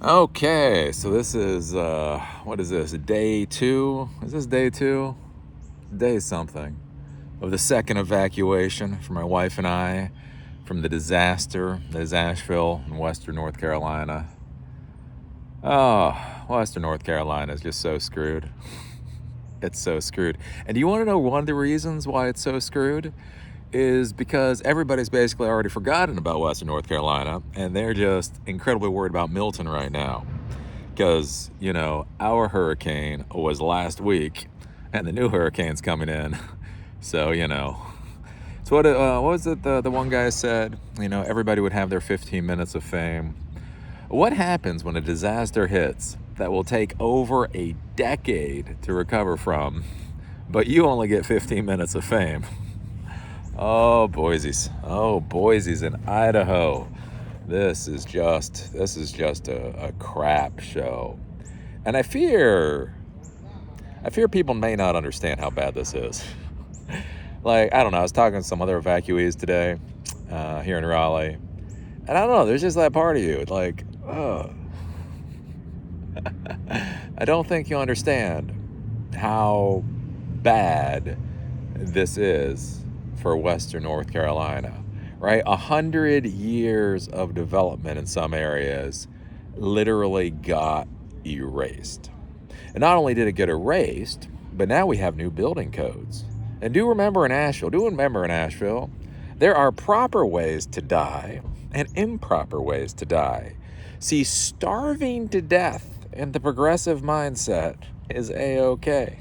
Okay, so this is what is this? Day 2? Is this day 2? Day something of the second evacuation for my wife and I from the disaster that is Asheville in Western North Carolina. Oh, Western North Carolina is just so screwed. It's so screwed. And do you want to know one of the reasons why it's so screwed? Is because everybody's basically already forgotten about Western North Carolina, and they're just incredibly worried about Milton right now. Because, our hurricane was last week, and the new hurricane's coming in. So, So what was it the one guy said? Everybody would have their 15 minutes of fame. What happens when a disaster hits that will take over a decade to recover from, but you only get 15 minutes of fame? Oh, Boise's in Idaho. This is just a crap show. And I fear people may not understand how bad this is. Like, I don't know, I was talking to some other evacuees today here in Raleigh. And I don't know, there's just that part of you. Like, I don't think you understand how bad this is for Western North Carolina, right? 100 years of development in some areas literally got erased. And not only did it get erased, but now we have new building codes. And do remember in Asheville, there are proper ways to die and improper ways to die. See, starving to death in the progressive mindset is A-okay.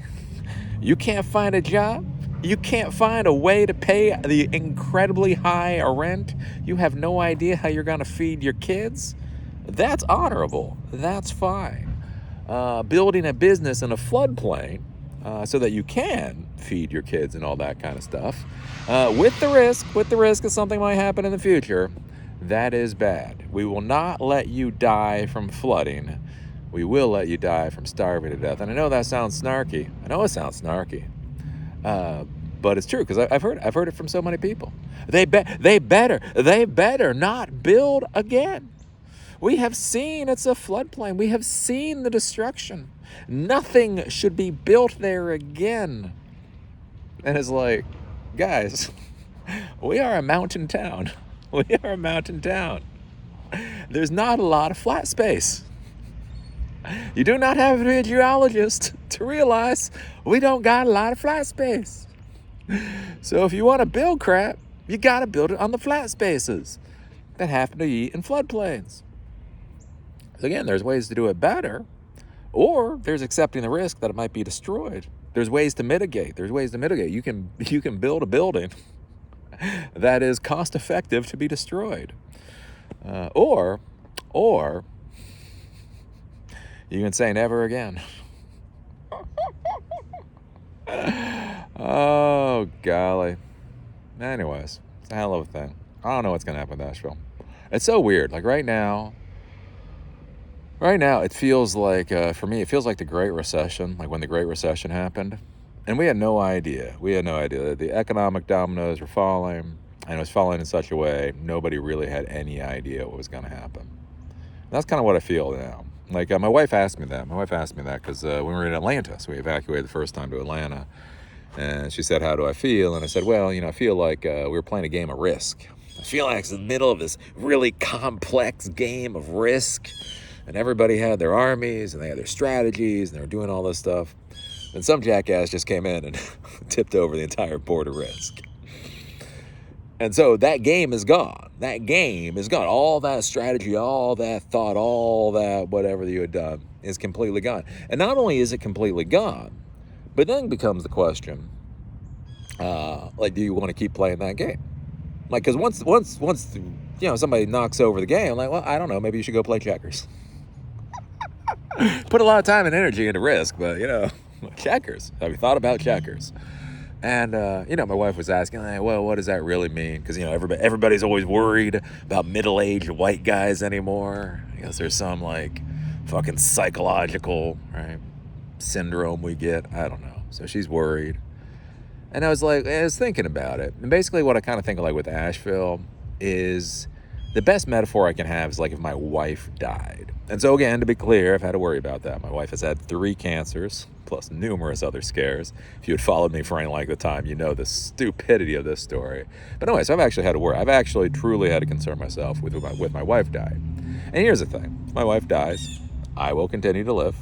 You can't find a job. You can't find a way to pay the incredibly high rent. You have no idea how you're going to feed your kids. That's honorable. That's fine. Building a business in a floodplain so that you can feed your kids and all that kind of stuff, with the risk that something might happen in the future, that is bad. We will not let you die from flooding. We will let you die from starving to death. And I know that sounds snarky. But it's true, because I've heard it from so many people. They better not build again. We have seen it's a floodplain. We have seen the destruction. Nothing should be built there again. And it's like, guys, we are a mountain town. There's not a lot of flat space. You do not have to be a geologist to realize we don't got a lot of flat space. So if you want to build crap, you got to build it on the flat spaces that happen to be in floodplains. So again, there's ways to do it better, or there's accepting the risk that it might be destroyed. There's ways to mitigate. You can build a building that is cost effective to be destroyed, or you can say never again. Oh, golly. Anyways, it's a hell of a thing. I don't know what's going to happen with Asheville. It's so weird. Like right now, it feels like, for me, it feels like the Great Recession, like when the Great Recession happened. And we had no idea. That the economic dominoes were falling, and it was falling in such a way nobody really had any idea what was going to happen. And that's kind of what I feel now. Like, my wife asked me that. Because when we were in Atlanta, so we evacuated the first time to Atlanta. And she said, how do I feel? And I said, well, I feel like we were playing a game of Risk. I feel like it's in the middle of this really complex game of Risk. And everybody had their armies, and they had their strategies, and they were doing all this stuff. And some jackass just came in and tipped over the entire board of Risk. And so that game is gone. All that strategy, all that thought, all that whatever you had done is completely gone. And not only is it completely gone, but then becomes the question, do you want to keep playing that game? Like, because once somebody knocks over the game, I'm like, well, I don't know, maybe you should go play checkers. Put a lot of time and energy into Risk, but, checkers. Have you thought about checkers? And, my wife was asking, like, well, what does that really mean? Because, everybody's always worried about middle-aged white guys anymore. I guess there's some, fucking psychological, right, syndrome we get. I don't know. So she's worried. And I was thinking about it. And basically what I kind of think with Asheville is the best metaphor I can have is like if my wife died. And so again, to be clear, I've had to worry about that. My wife has had 3 cancers, plus numerous other scares. If you had followed me for any length of time, you know the stupidity of this story. But anyway, so I've actually had to worry. I've actually truly had to concern myself with my wife died. And here's the thing. If my wife dies, I will continue to live.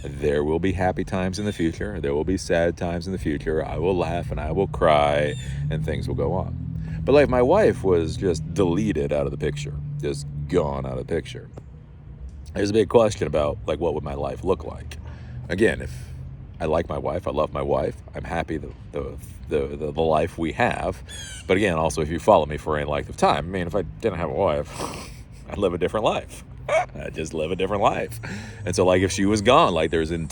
There will be happy times in the future. There will be sad times in the future. I will laugh and I will cry and things will go on. But like if my wife was just deleted out of the picture, just gone out of the picture, there's a big question about like what would my life look like. Again, if I like my wife, I love my wife, I'm happy the life we have. But again, also if you follow me for any length of time, I mean, if I didn't have a wife, I'd live a different life. I just live a different life. And so like if she was gone, like there's just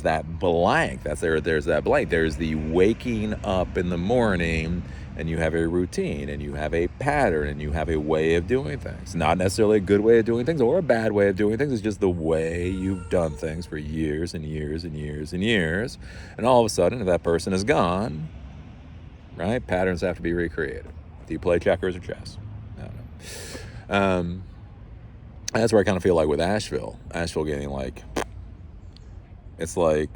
that blank. There's that blank. There's the waking up in the morning and you have a routine and you have a pattern and you have a way of doing things. Not necessarily a good way of doing things or a bad way of doing things. It's just the way you've done things for years and years and years and years. And all of a sudden, if that person is gone, right, patterns have to be recreated. Do you play checkers or chess? I don't know. That's where I kind of feel like with Asheville getting like, it's like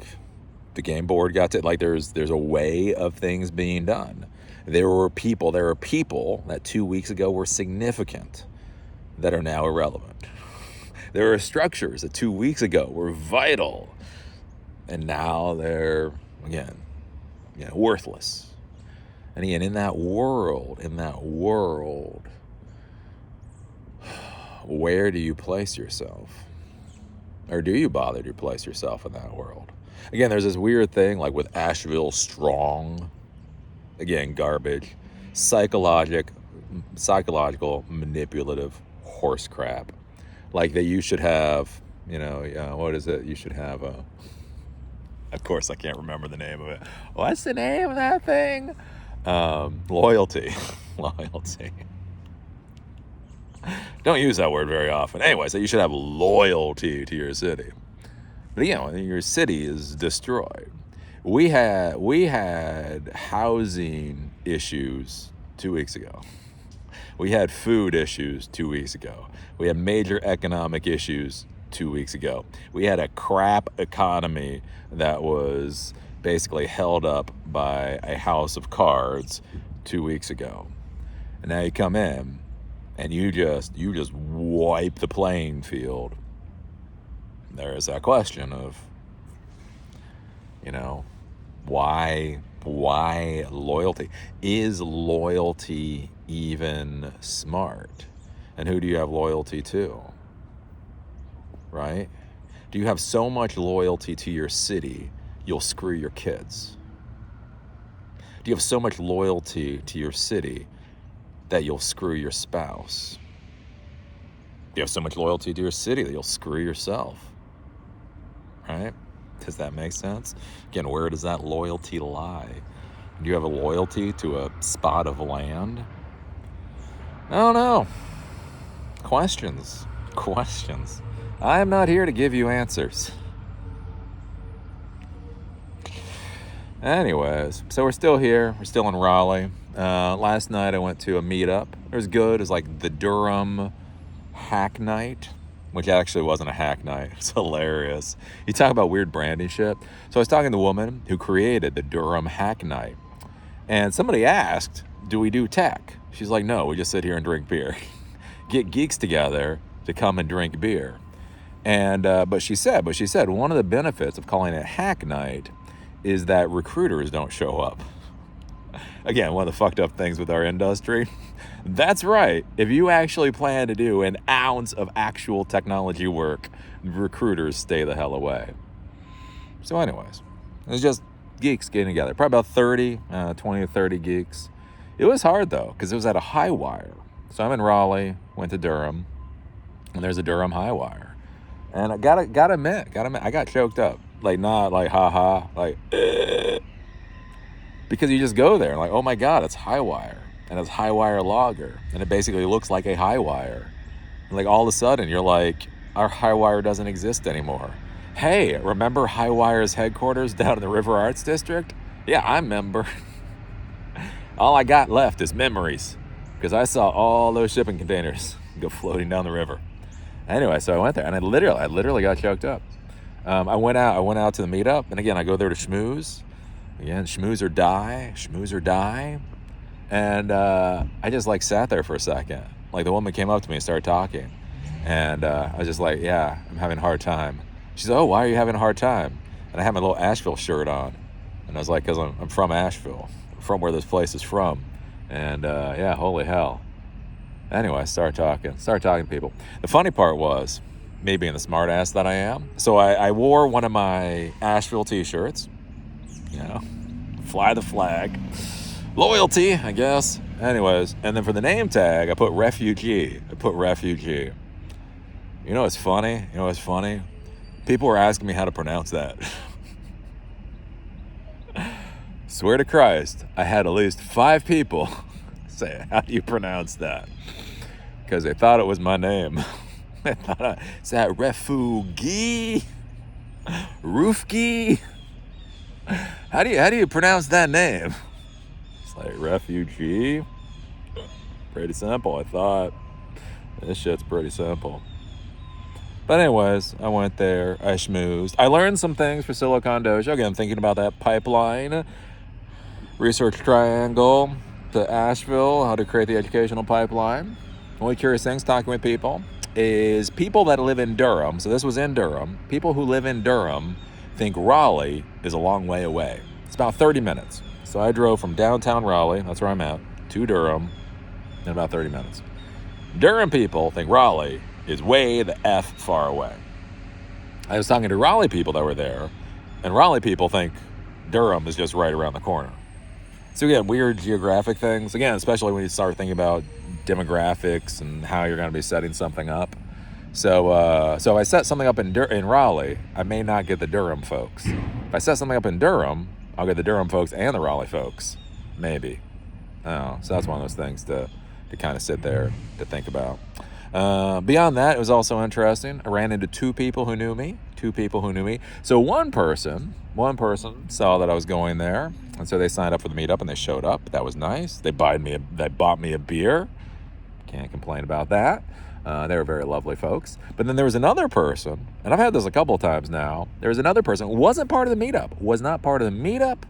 the game board got to, like there's a way of things being done. There are people that 2 weeks ago were significant that are now irrelevant. There are structures that 2 weeks ago were vital and now they're, again, worthless. And again, in that world, where do you place yourself? Or do you bother to place yourself in that world? Again, there's this weird thing like with Asheville strong. Again, garbage. Psychological, manipulative horse crap. Like that you should have, what is it? You should have of course I can't remember the name of it. What's the name of that thing? Loyalty. Loyalty. Don't use that word very often. Anyway, so you should have loyalty to your city. But your city is destroyed. We had housing issues 2 weeks ago. We had food issues 2 weeks ago. We had major economic issues 2 weeks ago. We had a crap economy that was basically held up by a house of cards 2 weeks ago. And now you come in and you just wipe the playing field. There is that question of, why loyalty? Is loyalty even smart? And who do you have loyalty to? Right? Do you have so much loyalty to your city, you'll screw your kids? Do you have so much loyalty to your city that you'll screw your spouse? Do you have so much loyalty to your city that you'll screw yourself? Right? Does that make sense? Again, where does that loyalty lie? Do you have a loyalty to a spot of land? I don't know. Questions. I am not here to give you answers. Anyways, so we're still here. We're still in Raleigh. Last night I went to a meetup. It was good. It was like the Durham Hack Night, which actually wasn't a hack night. It's hilarious. You talk about weird branding shit. So I was talking to the woman who created the Durham Hack Night. And somebody asked, do we do tech? She's like, no, we just sit here and drink beer. Get geeks together to come and drink beer. And but she said one of the benefits of calling it Hack Night is that recruiters don't show up. Again, one of the fucked up things with our industry. That's right. If you actually plan to do an ounce of actual technology work, recruiters stay the hell away. So anyways, it's just geeks getting together. Probably about 20 to 30 geeks. It was hard though, because it was at a high wire. So I'm in Raleigh, went to Durham, and there's a Durham high wire. And I gotta admit, I got choked up. Like not like haha, like because you just go there like, oh my God, it's high wire. And it's high wire logger. And it basically looks like a high wire. And like all of a sudden you're like, our high wire doesn't exist anymore. Hey, remember high wire's headquarters down in the River Arts District? Yeah, I remember. All I got left is memories. because I saw all those shipping containers go floating down the river. Anyway, so I went there, and I literally got choked up. I went out to the meetup, and again, I go there to schmooze. Again, schmooze or die. And I just like sat there for a second. Like the woman came up to me and started talking, and I was just like, yeah, I'm having a hard time. She said, oh, why are you having a hard time? And I had my little Asheville shirt on, and I was like, because I'm from Asheville, from where this place is from. And yeah, holy hell. Anyway, I started talking to people. The funny part was, me being the smart ass that I am, so I wore one of my Asheville t-shirts, fly the flag, loyalty, I guess. Anyways, and then for the name tag, I put refugee. You know what's funny? People were asking me how to pronounce that. Swear to Christ, I had at least 5 people say, how do you pronounce that? Because they thought it was my name. They thought, is that refugee? Roofgee? How do you pronounce that name? It's like refugee. Pretty simple, I thought. This shit's pretty simple. But anyways, I went there, I schmoozed. I learned some things for Silicon Dojo. Again, thinking about that pipeline, research triangle to Asheville, how to create the educational pipeline. Only curious things, talking with people, is people that live in Durham. So this was in Durham. People who live in Durham think Raleigh is a long way away. It's about 30 minutes. So I drove from downtown Raleigh, that's where I'm at, to Durham in about 30 minutes. Durham people think Raleigh is way the F far away. I was talking to Raleigh people that were there, and Raleigh people think Durham is just right around the corner. So again, weird geographic things. Again, especially when you start thinking about demographics and how you're going to be setting something up. So if I set something up in Raleigh, I may not get the Durham folks. If I set something up in Durham, I'll get the Durham folks and the Raleigh folks. Maybe. So that's one of those things to kind of sit there to think about. Beyond that, it was also interesting. I ran into 2 people who knew me. So one person saw that I was going there, and so they signed up for the meetup and they showed up. That was nice. They bought me a beer. Can't complain about that. They were very lovely folks. But then there was another person, and I've had this a couple of times now. There was another person who wasn't part of the meetup,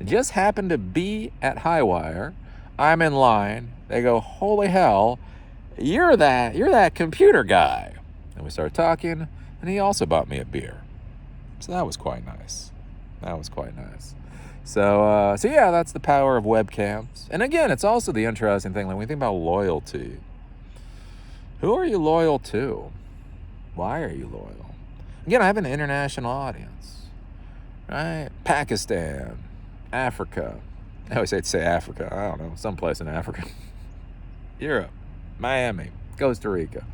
just happened to be at Highwire. I'm in line. They go, holy hell, you're that computer guy. And we started talking, and he also bought me a beer. So that was quite nice. So yeah, that's the power of webcams. And again, it's also the interesting thing, like when we think about loyalty. Who are you loyal to? Why are you loyal? Again, I have an international audience, right? Pakistan, Africa. I always hate to say Africa. I don't know, someplace in Africa. Europe, Miami, Costa Rica.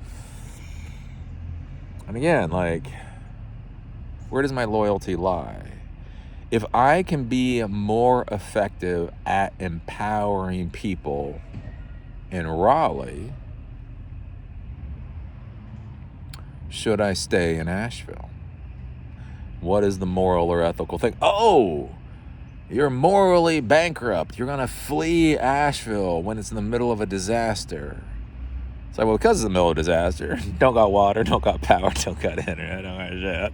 And again, like, where does my loyalty lie? If I can be more effective at empowering people in Raleigh, should I stay in Asheville? What is the moral or ethical thing? Oh, you're morally bankrupt. You're going to flee Asheville when it's in the middle of a disaster. It's like, well, because it's in the middle of a disaster, don't got water, don't got power, don't got internet, don't got shit.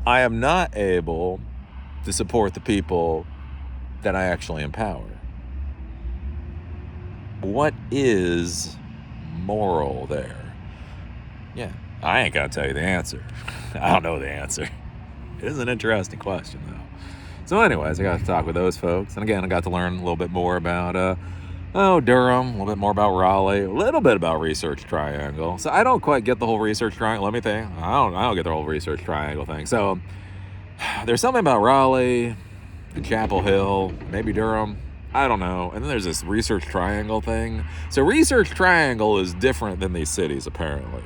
I am not able to support the people that I actually empower. What is moral there? Yeah, I ain't gonna tell you the answer. I don't know the answer. It is an interesting question, though. So anyways, I got to talk with those folks. And again, I got to learn a little bit more about Durham, a little bit more about Raleigh, a little bit about Research Triangle. So I don't quite get the whole Research Triangle. Let me think. I don't get the whole Research Triangle thing. So there's something about Raleigh and Chapel Hill, maybe Durham. I don't know. And then there's this Research Triangle thing. So Research Triangle is different than these cities, apparently.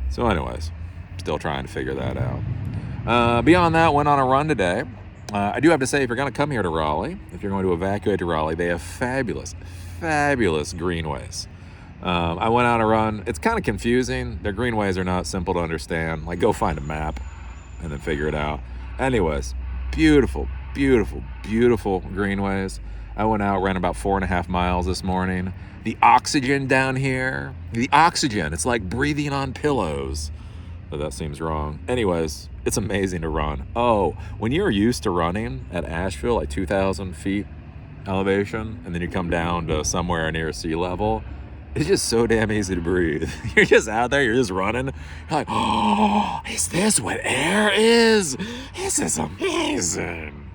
So anyways, still trying to figure that out. Beyond that, went on a run today. I do have to say, if you're going to come here to Raleigh, if you're going to evacuate to Raleigh, they have fabulous greenways. I went on a run. It's kind of confusing. Their greenways are not simple to understand. Like, go find a map and then figure it out. Anyways, beautiful greenways. I went out, ran about 4.5 miles this morning. The oxygen down here, it's like breathing on pillows. But that seems wrong. Anyways, it's amazing to run. Oh, when you're used to running at Asheville, like 2,000 feet elevation, and then you come down to somewhere near sea level, it's just so damn easy to breathe. You're just out there, you're just running. You're like, oh, is this what air is? This is amazing.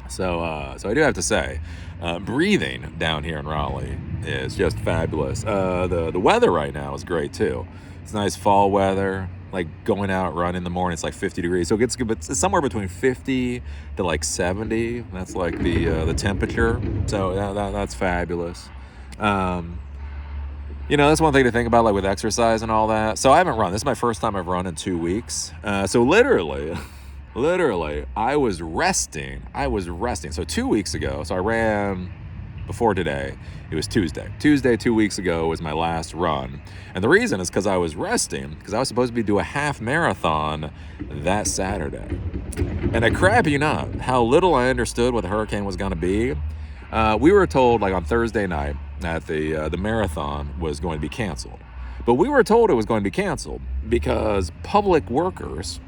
So I do have to say, breathing down here in Raleigh is just fabulous. The weather right now is great too. It's nice fall weather, like going out running in the morning. It's like 50 degrees, so it gets good, but it's somewhere between 50 to like 70. That's like the temperature. So that's fabulous. That's one thing to think about, like with exercise and all that. So I haven't run. This is my first time I've run in 2 weeks. So literally, I was resting. So 2 weeks ago, so I ran before today. It was Tuesday. 2 weeks ago was my last run. And the reason is because I was resting, because I was supposed to do a half marathon that Saturday. And I crap you not, how little I understood what the hurricane was going to be. We were told, like on Thursday night, that the marathon was going to be canceled. But we were told it was going to be canceled because public workers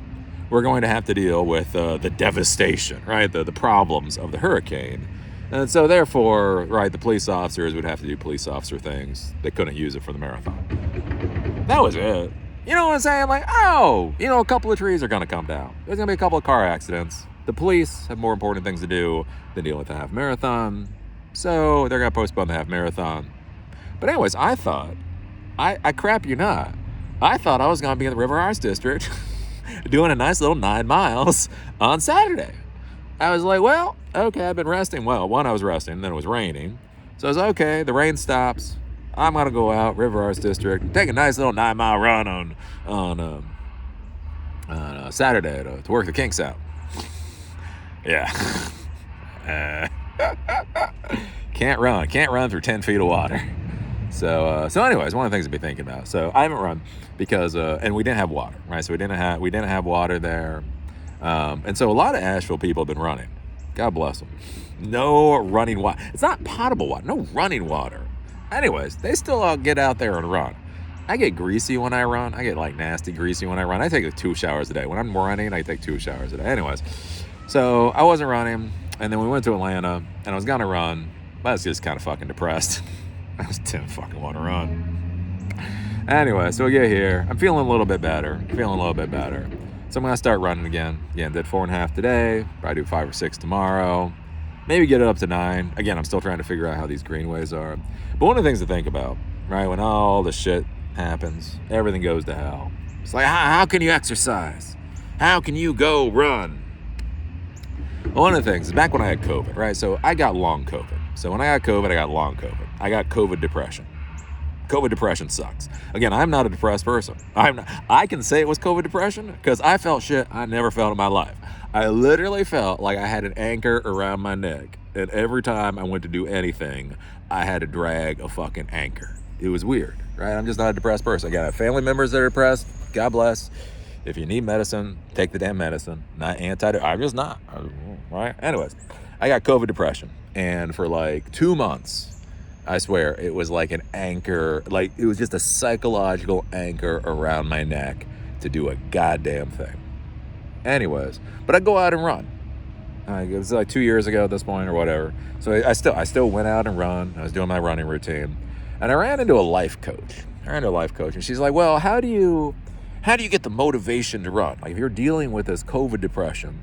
were going to have to deal with the devastation, right? The problems of the hurricane. And so therefore, right, the police officers would have to do police officer things. They couldn't use it for the marathon. That was it. You know what I'm saying? Like, a couple of trees are going to come down. There's going to be a couple of car accidents. The police have more important things to do than deal with the half marathon. So they're going to postpone the half marathon. But anyways, I thought, I crap you not, I thought I was going to be in the River Arts District doing a nice little 9 miles on Saturday. I was like, well, okay, I've been resting. Well, one, I was resting, then it was raining. So I was okay, the rain stops. I'm going to go out, River Arts District, take a nice little 9-mile run on Saturday to work the kinks out. Yeah. Can't run through 10 feet of water. So anyways, one of the things to be thinking about. So I haven't run because, and we didn't have water, right? So we didn't have water there. And so a lot of Asheville people have been running. God bless them. No running water. It's not potable water. No running water. Anyways, they still all get out there and run. I get greasy when I run. I get like nasty greasy when I run. I take like 2 showers a day. When I'm running, I take 2 showers a day. Anyways, so I wasn't running. And then we went to Atlanta and I was going to run. But I was just kind of fucking depressed. I just didn't fucking want to run. Anyway, so we get here. I'm feeling a little bit better. So I'm going to start running again. Again, did 4.5 today. Probably do 5 or 6 tomorrow. Maybe get it up to 9. Again, I'm still trying to figure out how these greenways are. But one of the things to think about, right, when all the shit happens, everything goes to hell. It's like, how can you exercise? How can you go run? Well, one of the things is back when I had COVID, right? So I got long COVID. So when I got COVID, I got long COVID. I got COVID depression. COVID depression sucks. Again, I'm not a depressed person. I can say it was COVID depression because I felt shit I never felt in my life. I literally felt like I had an anchor around my neck. And every time I went to do anything, I had to drag a fucking anchor. It was weird, right? I'm just not a depressed person. I got family members that are depressed. God bless. If you need medicine, take the damn medicine. Not I'm just not, right? Anyways, I got COVID depression. And for like 2 months, I swear, it was like an anchor. Like, it was just a psychological anchor around my neck to do a goddamn thing. Anyways, but I go out and run. It was like 2 years ago at this point or whatever. So I still went out and run. I was doing my running routine. And I ran into a life coach. And she's like, well, how do you get the motivation to run? Like, if you're dealing with this COVID depression,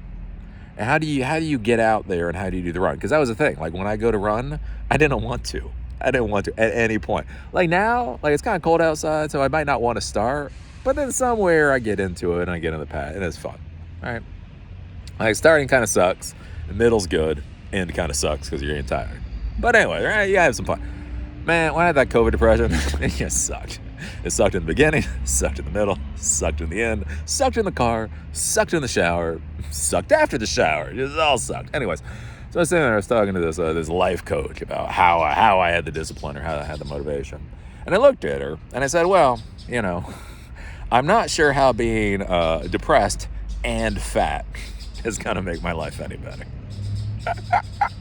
and how do you get out there and how do you do the run? Because that was the thing. Like, when I go to run, I didn't want to at any point. Like now, like it's kind of cold outside, so I might not want to start. But then somewhere I get into it and I get in the path and it's fun. All right. Like starting kind of sucks. The middle's good. End kind of sucks because you're getting tired. But anyway, right? You have some fun. Man, when I had that COVID depression, it just sucked. It sucked in the beginning, sucked in the middle, sucked in the end, sucked in the car, sucked in the shower, sucked after the shower. It just all sucked. Anyways, so I was sitting there, I was talking to this life coach about how I had the discipline or how I had the motivation. And I looked at her and I said, well, I'm not sure how being depressed and fat is going to make my life any better.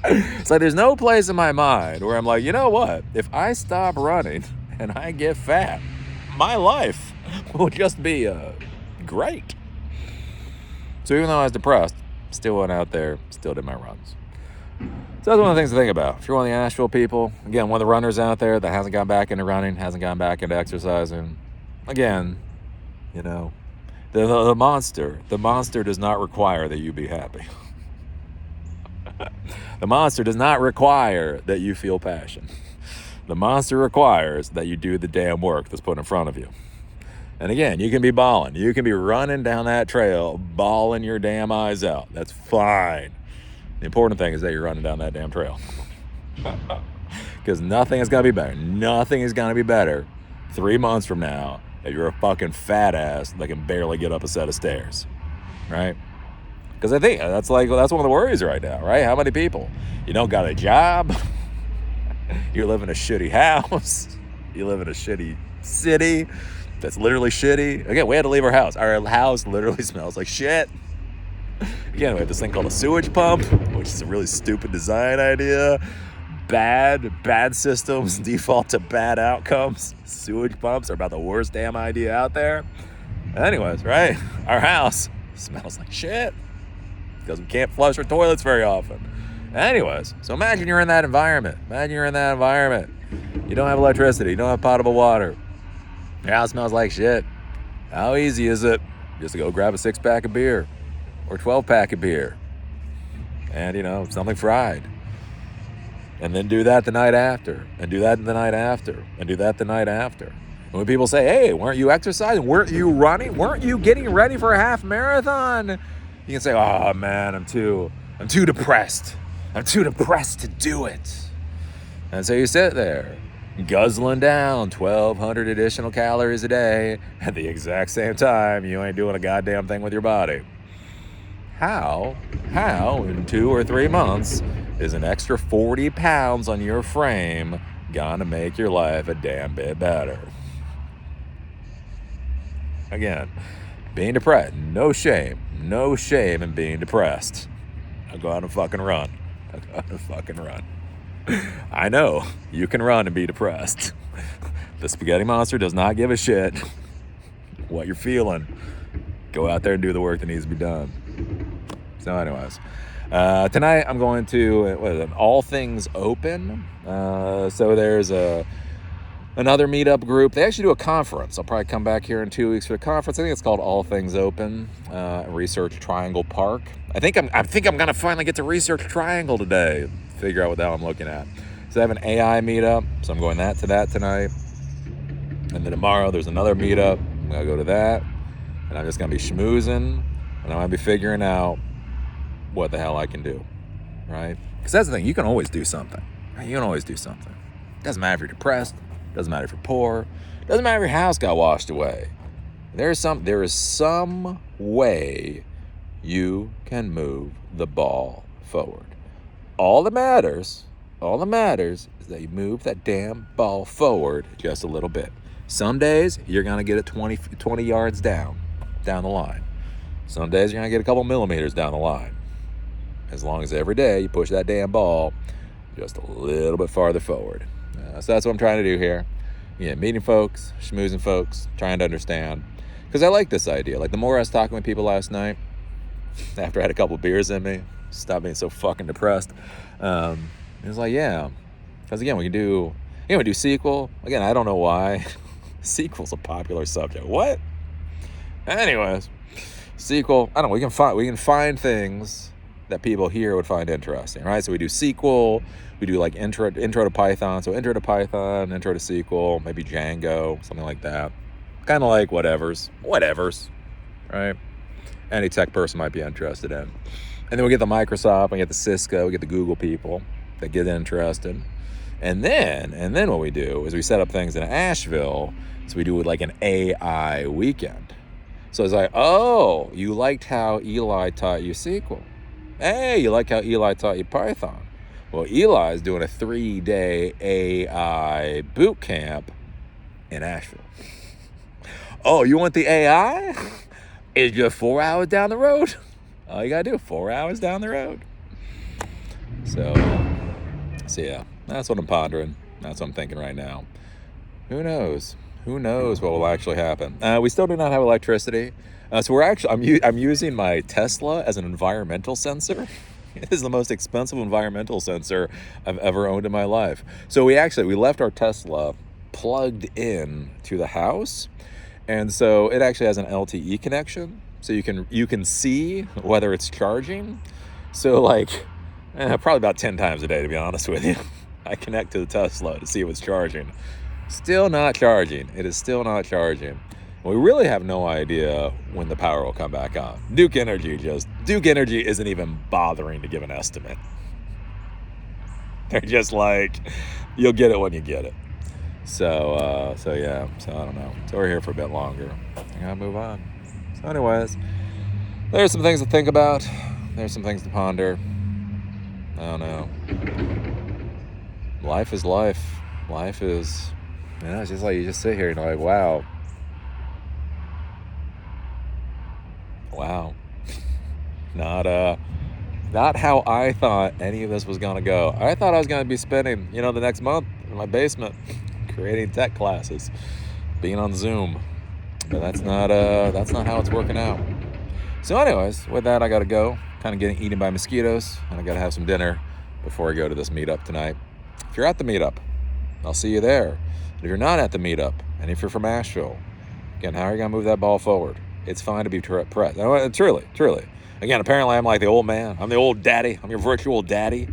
It's like there's no place in my mind where I'm like, you know what? If I stop running and I get fat, my life will just be great. So even though I was depressed, still went out there, still did my runs. So that's one of the things to think about. If you're one of the Asheville people, again, one of the runners out there that hasn't gone back into running, hasn't gone back into exercising, again, you know, the monster does not require that you be happy. The monster does not require that you feel passion. The monster requires that you do the damn work that's put in front of you. And again, you can be bawling. You can be running down that trail, bawling your damn eyes out. That's fine. The important thing is that you're running down that damn trail. Because nothing is going to be better. Nothing is going to be better 3 months from now if you're a fucking fat ass that can barely get up a set of stairs. Right? Because I think that's one of the worries right now, right? How many people? You don't got a job. You live in a shitty house. You live in a shitty city that's literally shitty. Again, we had to leave our house. Our house literally smells like shit. Again, we have this thing called a sewage pump, which is a really stupid design idea. Bad systems default to bad outcomes. Sewage pumps are about the worst damn idea out there. Anyways, right? Our house smells like shit because we can't flush our toilets very often. Anyways, so imagine you're in that environment. You don't have electricity. You don't have potable water. Your house smells like shit. How easy is it just to go grab a 6-pack of beer or 12-pack of beer and, something fried? And then do that the night after, and do that the night after, and do that the night after. And when people say, hey, weren't you exercising? Weren't you running? Weren't you getting ready for a half marathon? You can say, oh man, I'm too depressed. I'm too depressed to do it. And so you sit there, guzzling down 1,200 additional calories a day at the exact same time you ain't doing a goddamn thing with your body. How in 2 or 3 months is an extra 40 pounds on your frame gonna make your life a damn bit better? Again, being depressed, no shame in being depressed. Now go out and fucking run. I know you can run and be depressed. The spaghetti monster does not give a shit what you're feeling. Go out there and do the work that needs to be done. So anyways, tonight I'm going to an All Things Open. So there's another meetup group. They actually do a conference. I'll probably come back here in 2 weeks for the conference. I think it's called All Things Open, Research Triangle Park. I think I'm gonna finally get to Research Triangle today. Figure out what the hell I'm looking at. So I have an AI meetup, so I'm going to that tonight. And then tomorrow there's another meetup. I'm gonna go to that, and I'm just gonna be schmoozing, and I'm gonna be figuring out what the hell I can do, right? Because that's the thing. You can always do something. Right? You can always do something. Doesn't matter if you're depressed. Doesn't matter if you're poor. Doesn't matter if your house got washed away. There is some way you can move the ball forward. All that matters is that you move that damn ball forward just a little bit. Some days you're gonna get it 20 yards down the line. Some days you're gonna get a couple millimeters down the line. As long as every day you push that damn ball just a little bit farther forward. So that's what I'm trying to do here. Yeah, meeting folks, schmoozing folks, trying to understand. Because I like this idea. Like the more I was talking with people last night, after I had a couple beers in me, stop being so fucking depressed. It was like, yeah. Because again, we do sequel. Again, I don't know why. Sequel's a popular subject. What? Anyways, sequel. I don't know. We can find things that people here would find interesting, right? So we do sequel. We do like intro to Python. So intro to Python, intro to SQL, maybe Django, something like that. Kind of like whatevers, right? Any tech person might be interested in. And then we get the Microsoft, we get the Cisco, we get the Google people that get interested. And then what we do is we set up things in Asheville. So we do like an AI weekend. So it's like, oh, you liked how Eli taught you SQL. Hey, you like how Eli taught you Python. Well, Eli's doing a 3-day AI boot camp in Asheville. Oh, you want the AI? It's just 4 hours down the road. All you gotta do, 4 hours down the road. So yeah, that's what I'm pondering. That's what I'm thinking right now. Who knows? Who knows what will actually happen? We still do not have electricity. So we're actually, I'm using my Tesla as an environmental sensor. It is the most expensive environmental sensor I've ever owned in my life. So we left our Tesla plugged in to the house. And so it actually has an LTE connection. So you can see whether it's charging. So like, probably about 10 times a day, to be honest with you. I connect to the Tesla to see if it's charging. Still not charging. It is still not charging. We really have no idea when the power will come back on. Duke Energy isn't even bothering to give an estimate. They're just like, you'll get it when you get it. So yeah. So I don't know. So we're here for a bit longer. I gotta move on. So anyways, there's some things to think about. There's some things to ponder. I don't know. Life is life. Life is, it's just like you just sit here and you're like, wow. Not how I thought any of this was gonna go. I thought I was gonna be spending, the next month in my basement creating tech classes, being on Zoom. But that's not how it's working out. So anyways, with that I gotta go. Kind of getting eaten by mosquitoes, and I gotta have some dinner before I go to this meetup tonight. If you're at the meetup, I'll see you there. If you're not at the meetup, and if you're from Asheville, again, how are you gonna move that ball forward? It's fine to be pressed. Truly. Again, apparently I'm like the old man. I'm the old daddy. I'm your virtual daddy.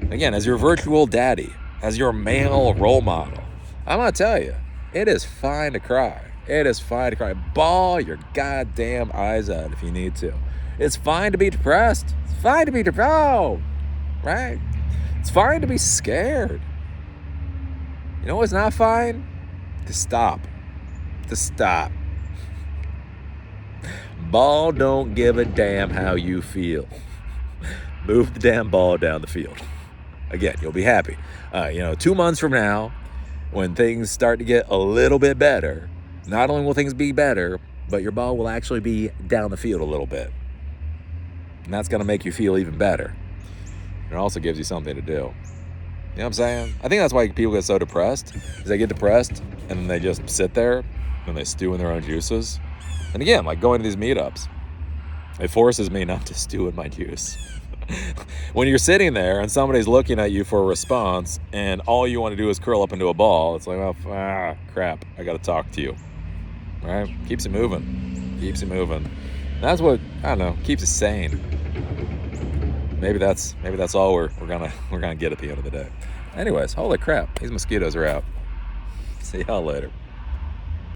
Again, as your virtual daddy, as your male role model, I'm gonna tell you, it is fine to cry. It is fine to cry. Bawl your goddamn eyes out if you need to. It's fine to be depressed. It's fine to be depressed, right? It's fine to be scared. You know what's not fine? To stop. Ball don't give a damn how you feel. Move the damn ball down the field. Again, you'll be happy. 2 months from now, when things start to get a little bit better, not only will things be better, but your ball will actually be down the field a little bit. And that's going to make you feel even better. It also gives you something to do. You know what I'm saying? I think that's why people get so depressed, is they get depressed and then they just sit there and they stew in their own juices. And again, like going to these meetups, it forces me not to stew in my juice. When you're sitting there and somebody's looking at you for a response and all you want to do is curl up into a ball, it's like, crap, I got to talk to you. All right? Keeps it moving. That's what, I don't know, keeps us sane. Maybe that's all we're gonna get at the end of the day. Anyways, holy crap, these mosquitoes are out. See y'all later.